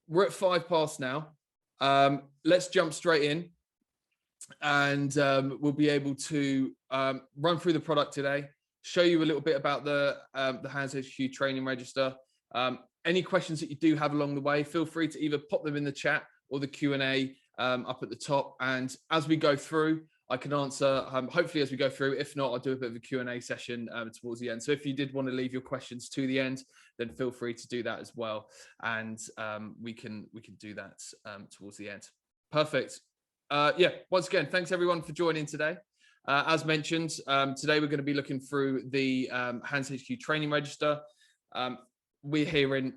we're at 5 past now. Let's jump straight in, and we'll be able to run through the product today, show you a little bit about the Hands HQ training register. Any questions that you do have along the way, feel free to either pop them in the chat or the Q&A up at the top. And as we go through, I can answer, hopefully as we go through. If not, I'll do a bit of a Q&A session towards the end. So if you did want to leave your questions to the end, then feel free to do that as well. And we can do that towards the end. Perfect. Yeah, once again, thanks everyone for joining today. As mentioned, today we're going to be looking through the Hands HQ training register. We're hearing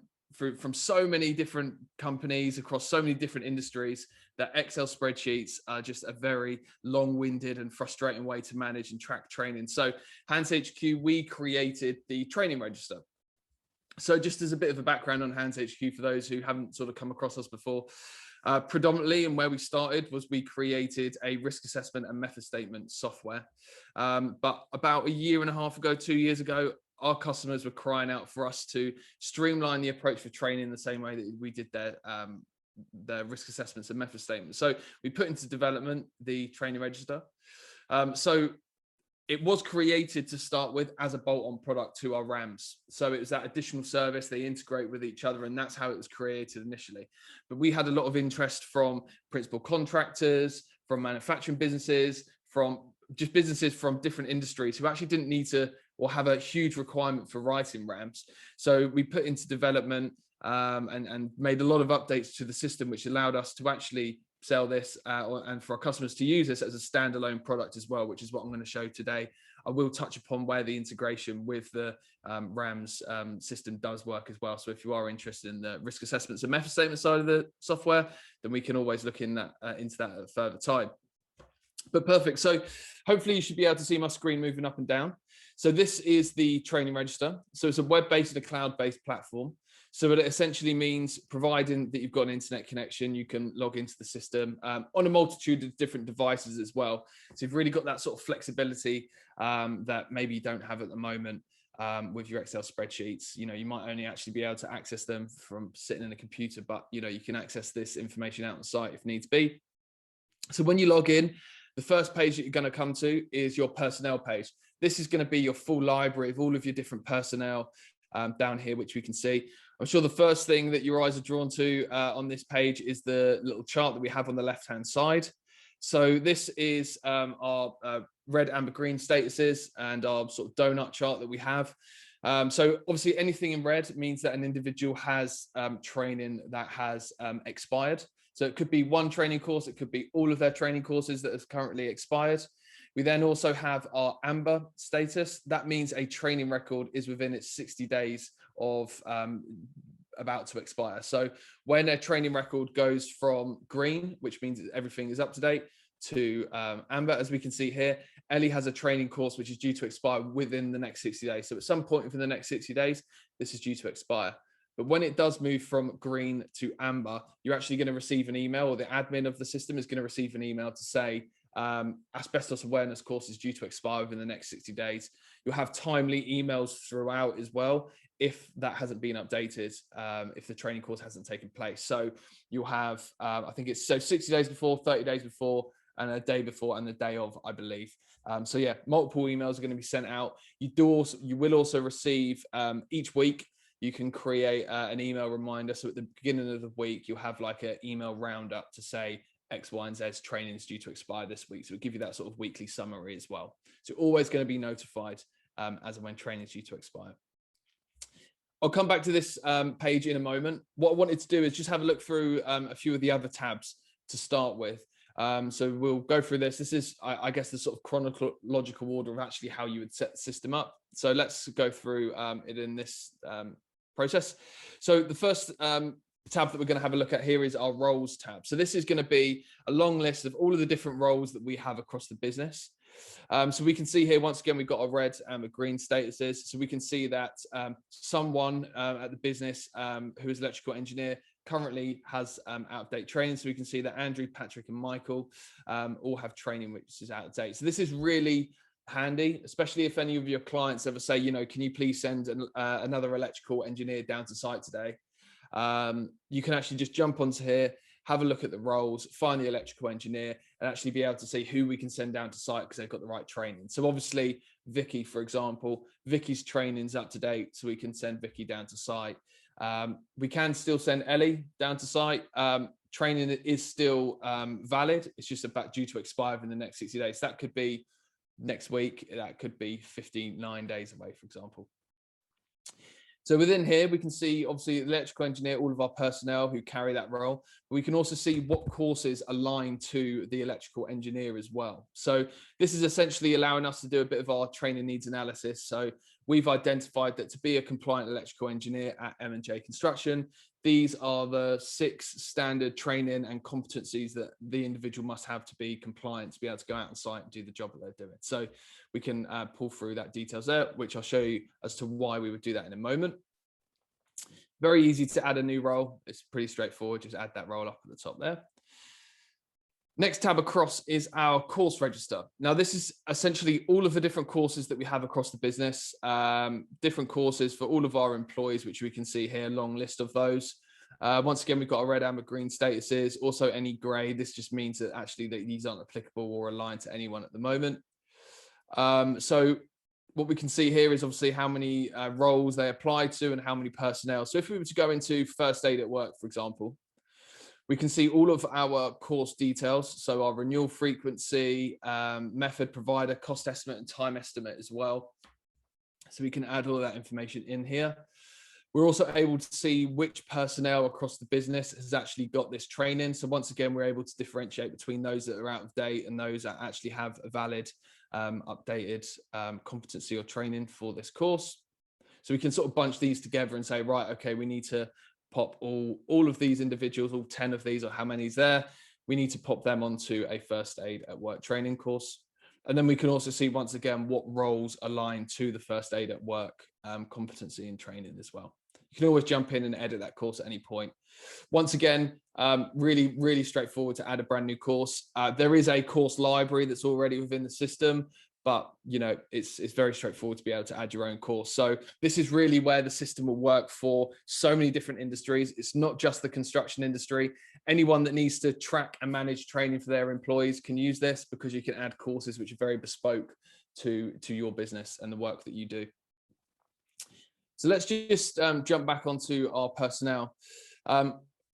from so many different companies across so many different industries that Excel spreadsheets are just a very long-winded and frustrating way to manage and track training. So Hands HQ, we created the training register. So just as a bit of a background on Hands HQ for those who haven't sort of come across us before, predominantly, and where we started was we created a risk assessment and method statement software. But about a year and a half ago, 2 years ago, our customers were crying out for us to streamline the approach for training the same way that we did their risk assessments and method statements. So we put into development the training register. So it was created to start with as a bolt-on product to our RAMs. So it was that additional service, they integrate with each other, and that's how it was created initially. But we had a lot of interest from principal contractors, from manufacturing businesses, from just businesses from different industries who actually didn't need to or have a huge requirement for writing RAMs. So we put into development and made a lot of updates to the system, which allowed us to actually sell this and for our customers to use this as a standalone product as well, which is what I'm going to show today. I will touch upon where the integration with the RAMs system does work as well. So if you are interested in the risk assessments and method statement side of the software, then we can always look into that at a further time. But perfect. So hopefully you should be able to see my screen moving up and down. So this is the training register. So it's a web-based and a cloud-based platform. So it essentially means, providing that you've got an internet connection, you can log into the system on a multitude of different devices as well. So you've really got that sort of flexibility that maybe you don't have at the moment with your Excel spreadsheets. You know, you might only actually be able to access them from sitting in a computer, but you know, you can access this information out on site if needs be. So when you log in, the first page that you're going to come to is your personnel page. This is going to be your full library of all of your different personnel down here, which we can see. I'm sure the first thing that your eyes are drawn to on this page is the little chart that we have on the left-hand side. So this is our red, amber, green statuses and our sort of donut chart that we have. So obviously anything in red means that an individual has training that has expired. So it could be one training course, it could be all of their training courses that have currently expired. We then also have our amber status. That means a training record is within its 60 days of about to expire. So when a training record goes from green, which means everything is up to date, to amber, as we can see here, Ellie has a training course which is due to expire within the next 60 days. So at some point within the next 60 days, this is due to expire. But when it does move from green to amber, you're actually going to receive an email, or the admin of the system is going to receive an email to say asbestos awareness course is due to expire within the next 60 days. You'll have timely emails throughout as well if that hasn't been updated, if the training course hasn't taken place. So you'll have, I think it's 60 days before, 30 days before, and a day before, and the day of, I believe. So yeah, multiple emails are going to be sent out. You will also receive each week. You can create an email reminder. So at the beginning of the week, you'll have like an email roundup to say X, Y, and Z's training is due to expire this week. So it'll give you that sort of weekly summary as well. So you're always going to be notified as and when training is due to expire. I'll come back to this page in a moment. What I wanted to do is just have a look through a few of the other tabs to start with. So we'll go through this. This is, I guess, the sort of chronological order of actually how you would set the system up. So let's go through it in this process. So the first tab that we're going to have a look at here is our roles tab. So this is going to be a long list of all of the different roles that we have across the business. So we can see here, once again, we've got our red and our green statuses. So we can see that someone at the business who is electrical engineer currently has out-of-date training. So we can see that Andrew, Patrick, and Michael all have training which is out of date. So this is really handy, especially if any of your clients ever say, you know, can you please send another electrical engineer down to site today? you can actually just jump onto here, have a look at the roles, find the electrical engineer, and actually be able to see who we can send down to site because they've got the right training. So obviously Vicky, for example, Vicky's training's up to date, so we can send Vicky down to site. We can still send Ellie down to site. Training is still valid. It's just about due to expire in the next 60 days. So that could be next week. That could be 59 days away, for example. So within here, we can see obviously the electrical engineer, all of our personnel who carry that role. But we can also see what courses align to the electrical engineer as well. So this is essentially allowing us to do a bit of our training needs analysis. So we've identified that to be a compliant electrical engineer at M&J Construction, these are the 6 standard training and competencies that the individual must have to be compliant, to be able to go out on site and do the job that they're doing. So we can pull through that details there, which I'll show you as to why we would do that in a moment. Very easy to add a new role. It's pretty straightforward. Just add that role up at the top there. Next tab across is our course register. Now, this is essentially all of the different courses that we have across the business, different courses for all of our employees, which we can see here, long list of those. Once again, we've got our red, amber, green statuses, also any gray. This just means that actually these aren't applicable or aligned to anyone at the moment. So what we can see here is obviously how many roles they apply to and how many personnel. So if we were to go into first aid at work, for example, we can see all of our course details. So our renewal frequency, method, provider, cost estimate, and time estimate as well. So we can add all of that information in here. We're also able to see which personnel across the business has actually got this training. So once again, we're able to differentiate between those that are out of date and those that actually have a valid, updated competency or training for this course. So we can sort of bunch these together and say, right, okay, we need to pop all of these individuals, all 10 of these, or how many is there, we need to pop them onto a first aid at work training course. And then we can also see, once again, what roles align to the first aid at work competency and training as well. You can always jump in and edit that course at any point. Once again, really, really straightforward to add a brand new course. There is a course library that's already within the system, but it's very straightforward to be able to add your own course. So this is really where the system will work for so many different industries. It's not just the construction industry. Anyone that needs to track and manage training for their employees can use this, because you can add courses which are very bespoke to your business and the work that you do. So let's just jump back onto our personnel.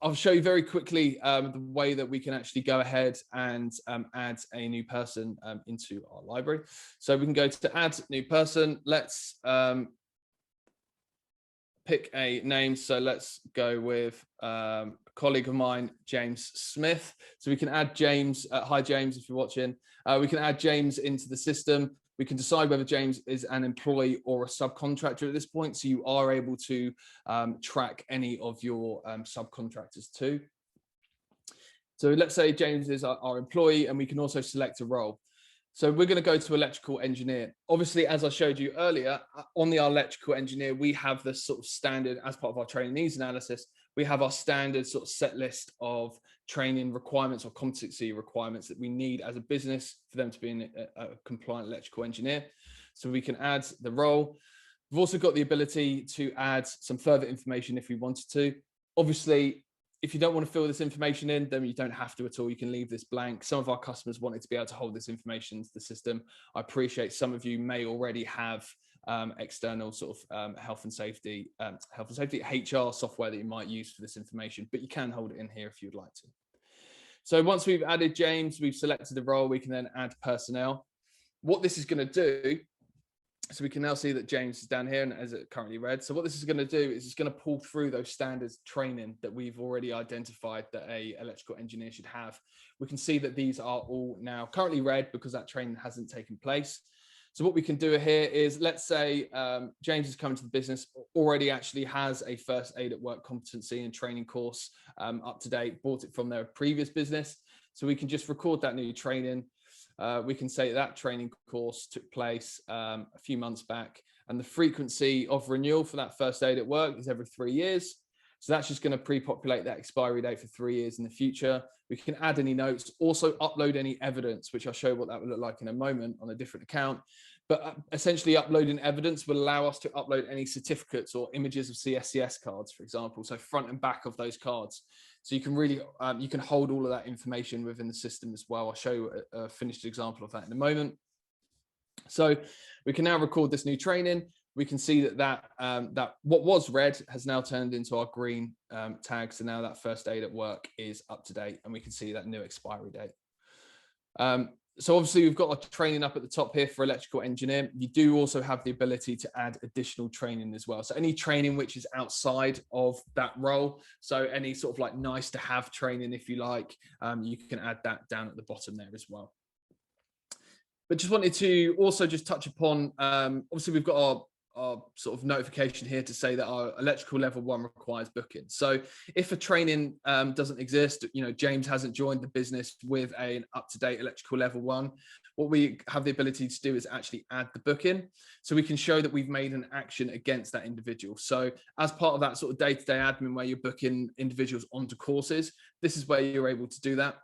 I'll show you very quickly the way that we can actually go ahead and add a new person into our library. So we can go to add new person. Let's pick a name. So let's go with a colleague of mine, James Smith. So we can add James. Hi, James, if you're watching. We can add James into the system. We can decide whether James is an employee or a subcontractor at this point. So you are able to track any of your subcontractors too. So let's say James is our employee, and we can also select a role. So we're going to go to electrical engineer. Obviously, as I showed you earlier, on the electrical engineer, we have this sort of standard, as part of our training needs analysis, we have our standard sort of set list of training requirements or competency requirements that we need as a business for them to be a compliant electrical engineer. So we can add the role. We've also got the ability to add some further information if we wanted to. Obviously, if you don't want to fill this information in, then you don't have to at all. You can leave this blank. Some of our customers wanted to be able to hold this information into the system. I appreciate some of you may already have external sort of health and safety HR software that you might use for this information, but you can hold it in here if you'd like to. So once we've added James, we've selected the role, we can then add personnel. What this is going to do, so we can now see that James is down here and as it currently read. So what this is going to do is it's going to pull through those standards training that we've already identified that a electrical engineer should have. We can see that these are all now currently red because that training hasn't taken place. So what we can do here is, let's say James is coming to the business, already actually has a first aid at work competency and training course up to date, bought it from their previous business. So we can just record that new training. We can say that training course took place a few months back, and the frequency of renewal for that first aid at work is every 3 years. So that's just going to pre-populate that expiry date for 3 years in the future. We can add any notes, also upload any evidence, which I'll show you what that would look like in a moment on a different account. But essentially uploading evidence will allow us to upload any certificates or images of CSCS cards, for example, so front and back of those cards. So you can really, you can hold all of that information within the system as well. I'll show you a finished example of that in a moment. So we can now record this new training. We can see that what was red has now turned into our green tag. So now that first aid at work is up to date, and we can see that new expiry date. So obviously we've got our training up at the top here for electrical engineer. You do also have the ability to add additional training as well. So any training which is outside of that role, so any sort of like nice to have training, if you like, you can add that down at the bottom there as well. But just wanted to also just touch upon, obviously we've got our sort of notification here to say that our electrical level 1 requires booking. So if a training doesn't exist, James hasn't joined the business with an up-to-date electrical level 1, what we have the ability to do is actually add the booking. So we can show that we've made an action against that individual. So as part of that sort of day-to-day admin where you're booking individuals onto courses, this is where you're able to do that.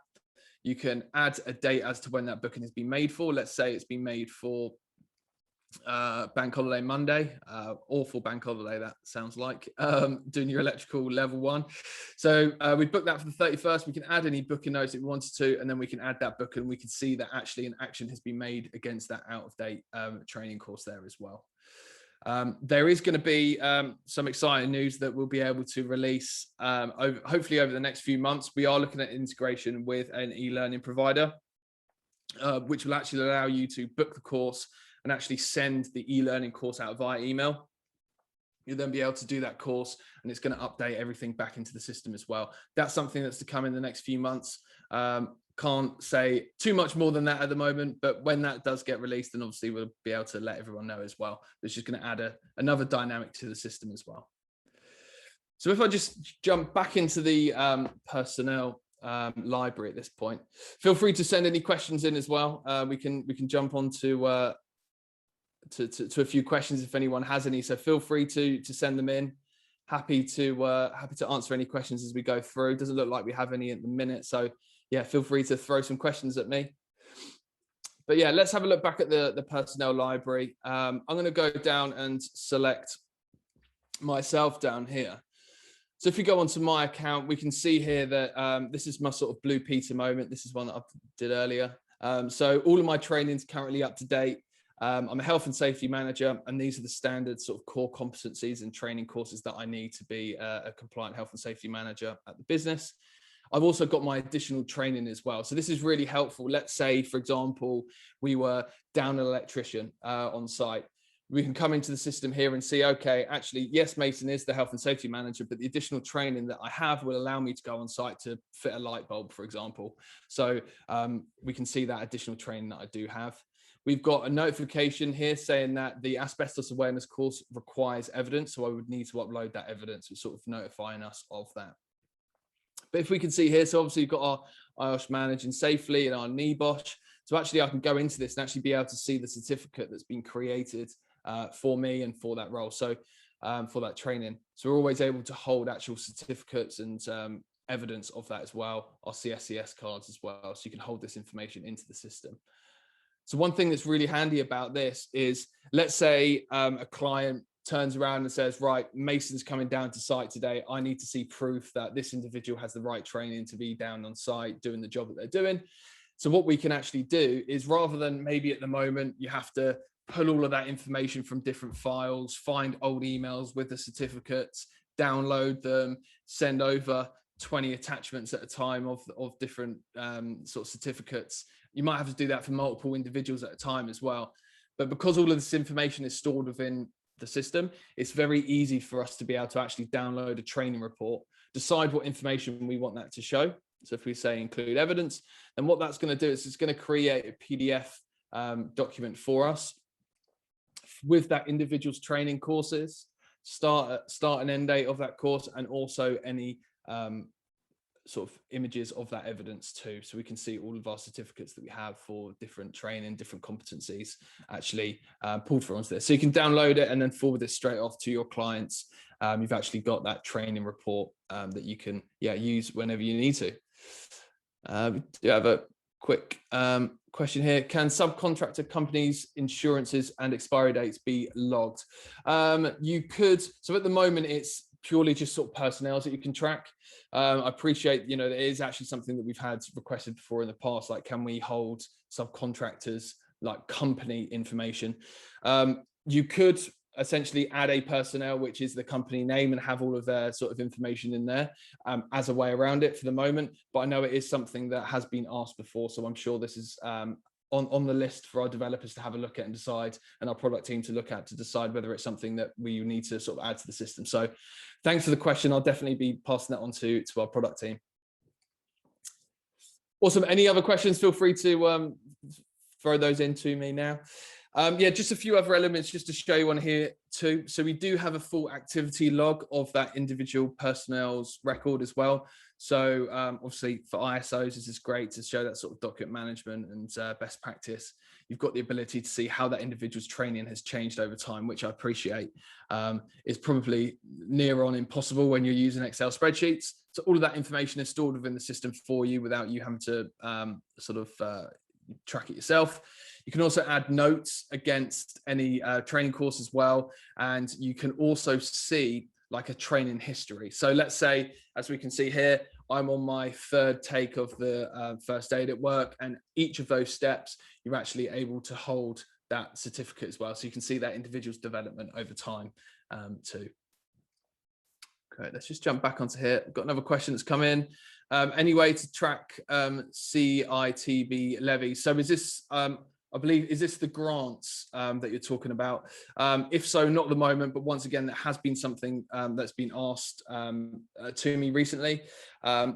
You can add a date as to when that booking has been made for. Let's say it's been made for bank holiday Monday, awful bank holiday that sounds like, doing your electrical level 1. So we booked that for the 31st. We can add any booking notes if we wanted to, and then we can add that booking. We can see that actually an action has been made against that out of date training course there as well. There is going to be some exciting news that we'll be able to release hopefully over the next few months. We are looking at integration with an e-learning provider, which will actually allow you to book the course and actually send the e-learning course out via email. You'll then be able to do that course, and it's going to update everything back into the system as well. That's something that's to come in the next few months. Can't say too much more than that at the moment, but when that does get released, then obviously we'll be able to let everyone know as well. It's just going to add another dynamic to the system as well. So if I just jump back into the personnel library at this point, feel free to send any questions in as well. We can jump on to a few questions if anyone has any. So feel free to send them in. Happy to answer any questions as we go through. Doesn't look like we have any at the minute, so yeah, feel free to throw some questions at me. But yeah, let's have a look back at the personnel library. I'm going to go down and select myself down here. So if we go onto my account, we can see here that this is my sort of Blue Peter moment. This is one that I did earlier. So all of my training is currently up to date. I'm a health and safety manager, and these are the standard sort of core competencies and training courses that I need to be a compliant health and safety manager at the business. I've also got my additional training as well. So this is really helpful. Let's say, for example, we were down an electrician on site. We can come into the system here and see, okay, actually, yes, Mason is the health and safety manager, but the additional training that I have will allow me to go on site to fit a light bulb, for example. So we can see that additional training that I do have. We've got a notification here saying that the asbestos awareness course requires evidence. So I would need to upload that evidence, which sort of notifying us of that. But if we can see here, so obviously you've got our IOSH managing safely and our NEBOSH. So actually I can go into this and actually be able to see the certificate that's been created for me and for that role. So for that training. So we're always able to hold actual certificates and evidence of that as well, our CSCS cards as well. So you can hold this information into the system. So one thing that's really handy about this is, let's say a client turns around and says, right, Mason's coming down to site today. I need to see proof that this individual has the right training to be down on site doing the job that they're doing. So what we can actually do is, rather than maybe at the moment you have to pull all of that information from different files, find old emails with the certificates, download them, send over 20 attachments at a time of different sort of certificates. You might have to do that for multiple individuals at a time as well. But because all of this information is stored within the system, it's very easy for us to be able to actually download a training report, decide what information we want that to show. So if we say include evidence, then what that's going to do is it's going to create a PDF document for us with that individual's training courses, start and end date of that course, and also any sort of images of that evidence too. So we can see all of our certificates that we have for different training, different competencies actually pulled from onto this. So you can download it and then forward it straight off to your clients. You've actually got that training report that you can use whenever you need to. We do have a quick question here. Can subcontractor companies' insurances and expiry dates be logged? You could. So at the moment, it's purely just sort of personnel that you can track. I appreciate, you know, there is actually something that we've had requested before in the past, like can we hold subcontractors like company information? You could essentially add a personnel, which is the company name, and have all of their sort of information in there as a way around it for the moment. But I know it is something that has been asked before, so I'm sure this is on the list for our developers to have a look at and decide, and our product team to look at to decide whether it's something that we need to sort of add to the system. So thanks for the question. I'll definitely be passing that on to our product team. Awesome. Any other questions? Feel free to throw those into me now. Yeah, just a few other elements just to show you on here too. So we do have a full activity log of that individual personnel's record as well. So obviously for ISOs, this is great to show that sort of document management and best practice. You've got the ability to see how that individual's training has changed over time, which I appreciate. Is probably near on impossible when you're using Excel spreadsheets. So all of that information is stored within the system for you without you having to track it yourself. You can also add notes against any training course as well. And you can also see like a training history. So let's say, as we can see here, I'm on my third take of the first aid at work, and each of those steps, you're actually able to hold that certificate as well. So you can see that individual's development over time too. Okay, let's just jump back onto here. I've got another question that's come in. Any way to track CITB levies? So is this, I believe, is this the grants that you're talking about? If so, not at the moment, but once again, that has been something that's been asked to me recently.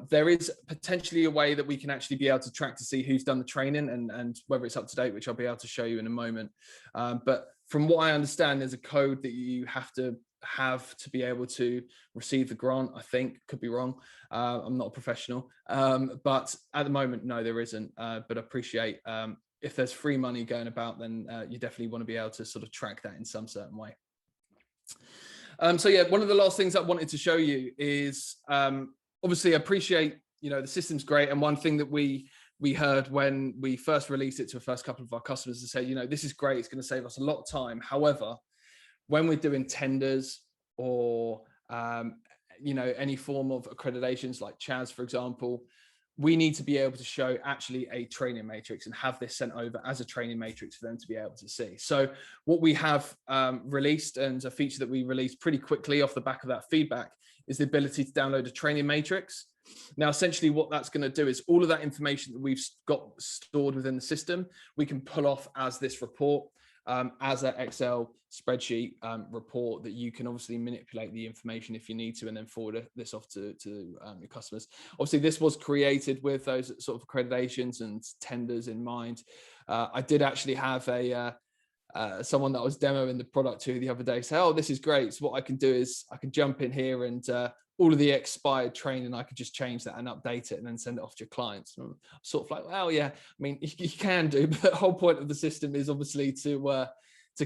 There is potentially a way that we can actually be able to track to see who's done the training and whether it's up to date, which I'll be able to show you in a moment. But from what I understand, there's a code that you have to be able to receive the grant. I think, could be wrong. I'm not a professional, but at the moment, no, there isn't. But I appreciate if there's free money going about, then you definitely want to be able to sort of track that in some certain way. So yeah, one of the last things I wanted to show you is obviously I appreciate, you know, the system's great. And one thing that we heard when we first released it to the first couple of our customers to say, you know, this is great. It's going to save us a lot of time. However, when we're doing tenders or, you know, any form of accreditations like CHAS, for example, we need to be able to show actually a training matrix and have this sent over as a training matrix for them to be able to see. So what we have released, and a feature that we released pretty quickly off the back of that feedback, is the ability to download a training matrix. Now, essentially what that's going to do is all of that information that we've got stored within the system, we can pull off as this report. As an Excel spreadsheet report that you can obviously manipulate the information if you need to, and then forward this off to your customers. Obviously, this was created with those sort of accreditations and tenders in mind. I did actually have someone that I was demoing the product to the other day say, oh, this is great. So what I can do is I can jump in here and all of the expired training, I could just change that and update it and then send it off to your clients. And I'm sort of like, well, yeah, I mean, you can do, but the whole point of the system is obviously to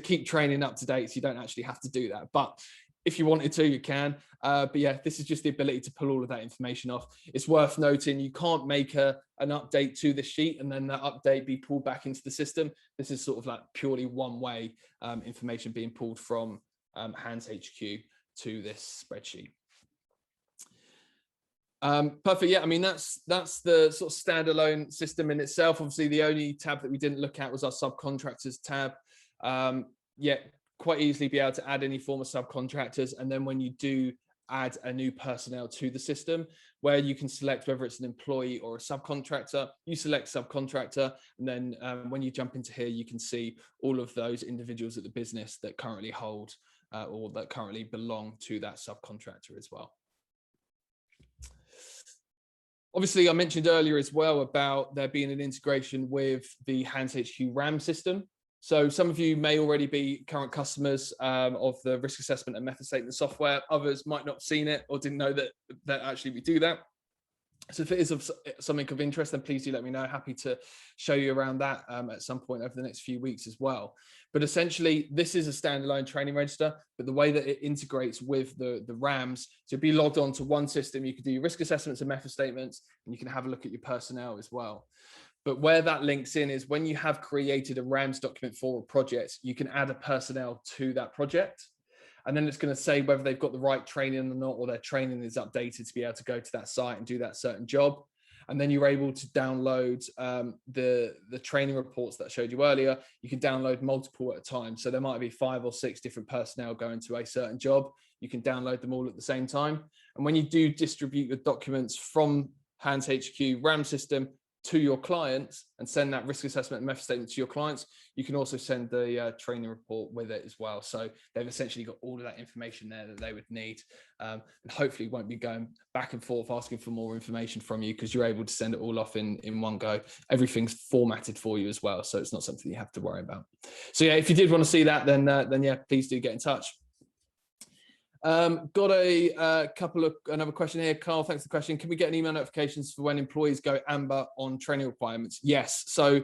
keep training up to date. So you don't actually have to do that. But if you wanted to, you can. But yeah, this is just the ability to pull all of that information off. It's worth noting, you can't make an update to the sheet and then that update be pulled back into the system. This is sort of like purely one way information being pulled from Hands HQ to this spreadsheet. Perfect. Yeah, I mean, that's the sort of standalone system in itself. Obviously, the only tab that we didn't look at was our subcontractors tab. Yeah, quite easily be able to add any form of subcontractors. And then when you do add a new personnel to the system, where you can select whether it's an employee or a subcontractor, you select subcontractor. And then when you jump into here, you can see all of those individuals at the business that currently hold or that currently belong to that subcontractor as well. Obviously, I mentioned earlier as well about there being an integration with the Hands HQ RAM system. So some of you may already be current customers of the risk assessment and method statement software. Others might not have seen it or didn't know that actually we do that. So if it is of something of interest, then please do let me know. Happy to show you around that at some point over the next few weeks as well. But essentially, this is a standalone training register, but the way that it integrates with the RAMs, to be logged on to one system, you can do your risk assessments and method statements, and you can have a look at your personnel as well. But where that links in is when you have created a RAMS document for a project, you can add a personnel to that project. And then it's going to say whether they've got the right training or not, or their training is updated to be able to go to that site and do that certain job. And then you're able to download the training reports that I showed you earlier. You can download multiple at a time. So there might be 5 or 6 different personnel going to a certain job. You can download them all at the same time. And when you do distribute the documents from Hands HQ RAM system to your clients and send that risk assessment and method statement to your clients, you can also send the training report with it as well. So they've essentially got all of that information there that they would need, and hopefully won't be going back and forth asking for more information from you, because you're able to send it all off in one go. Everything's formatted for you as well, so it's not something you have to worry about. So yeah, if you did want to see that, then yeah, please do get in touch. Got another question here. Carl, thanks for the question. Can we get an email notifications for when employees go amber on training requirements? Yes. So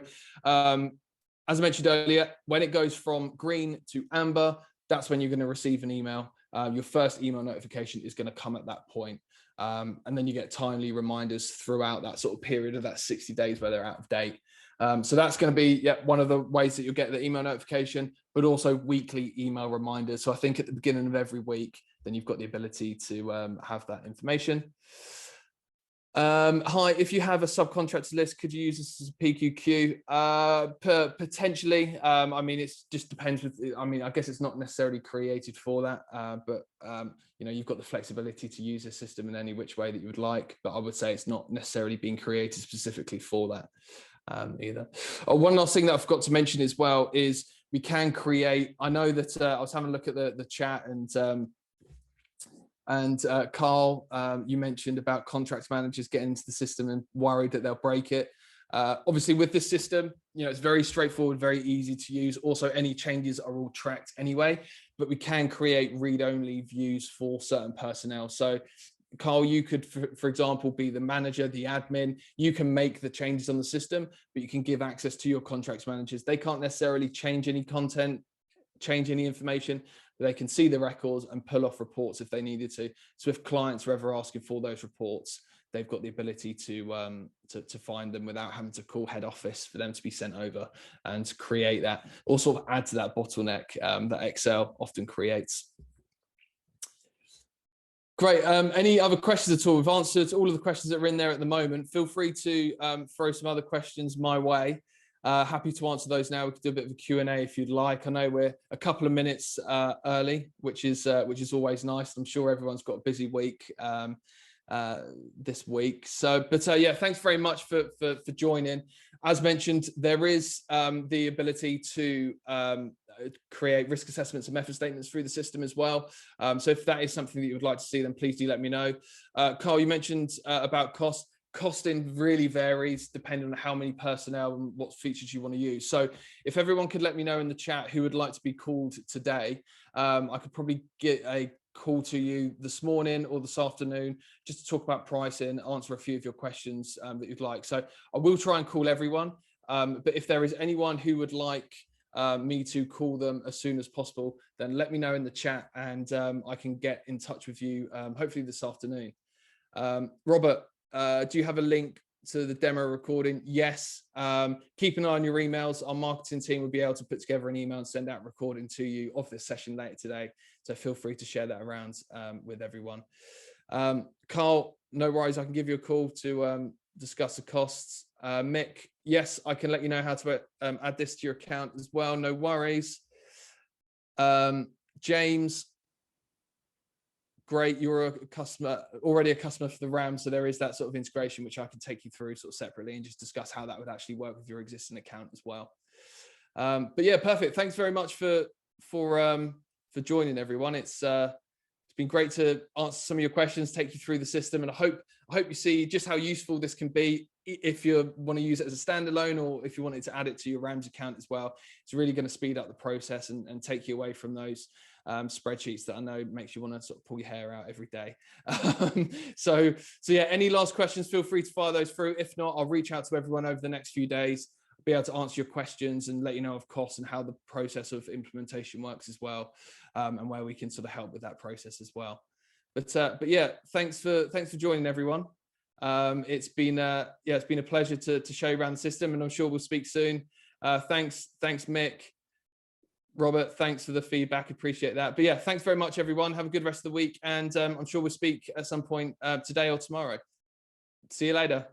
as I mentioned earlier, when it goes from green to amber, that's when you're going to receive an email. Your first email notification is going to come at that point. And then you get timely reminders throughout that sort of period of that 60 days where they're out of date. So that's going to be one of the ways that you'll get the email notification, but also weekly email reminders. So I think at the beginning of every week, then you've got the ability to have that information. Hi, if you have a subcontractor list, could you use this as a PQQ? Potentially. I mean, it just depends. I guess it's not necessarily created for that, but you've got the flexibility to use a system in any which way that you would like. But I would say it's not necessarily being created specifically for that either. One last thing that I forgot to mention as well is we can create. I know that I was having a look at the chat, and Carl, you mentioned about contracts managers getting into the system and worried that they'll break it. Obviously, with this system, it's very straightforward, very easy to use. Also, any changes are all tracked anyway, but we can create read-only views for certain personnel. So, Carl, you could, for example, be the manager, the admin. You can make the changes on the system, but you can give access to your contracts managers. They can't necessarily change any content, change any information. They can see the records and pull off reports if they needed to. So if clients are ever asking for those reports, they've got the ability to find them without having to call head office for them to be sent over, and create that, or sort of add to that bottleneck that Excel often creates. Great. Any other questions at all? We've answered all of the questions that are in there at the moment. Feel free to throw some other questions my way. Happy to answer those now. We could do a bit of a Q&A if you'd like. I know we're a couple of minutes early, which is always nice. I'm sure everyone's got a busy week this week. So, but yeah, thanks very much for joining. As mentioned, there is the ability to create risk assessments and method statements through the system as well. So if that is something that you would like to see, then please do let me know. Carl, you mentioned about cost. Costing really varies depending on how many personnel and what features you want to use. So if everyone could let me know in the chat who would like to be called today, I could probably get a call to you this morning or this afternoon just to talk about pricing, answer a few of your questions that you'd like. So I will try and call everyone, but if there is anyone who would like me to call them as soon as possible, then let me know in the chat, and I can get in touch with you hopefully this afternoon. Robert, do you have a link to the demo recording? Yes. Keep an eye on your emails. Our marketing team will be able to put together an email and send out a recording to you of this session later today. So feel free to share that around with everyone. Carl, no worries. I can give you a call to discuss the costs. Mick, yes, I can let you know how to add this to your account as well. No worries. James, great, you're a customer, already a customer for the RAM, so there is that sort of integration which I can take you through sort of separately and just discuss how that would actually work with your existing account as well. But yeah, perfect. Thanks very much for joining, everyone. It's been great to answer some of your questions, take you through the system, and I hope you see just how useful this can be if you want to use it as a standalone, or if you wanted to add it to your RAMS account as well. It's really going to speed up the process and take you away from those spreadsheets that I know makes you want to sort of pull your hair out every day. So yeah, any last questions, feel free to fire those through. If not, I'll reach out to everyone over the next few days, be able to answer your questions and let you know of costs and how the process of implementation works as well, and where we can sort of help with that process as well. But yeah, thanks for joining, everyone. It's been a pleasure to show you around the system, and I'm sure we'll speak soon. Thanks, Mick. Robert, thanks for the feedback. Appreciate that. But yeah, thanks very much, everyone. Have a good rest of the week, and I'm sure we'll speak at some point today or tomorrow. See you later.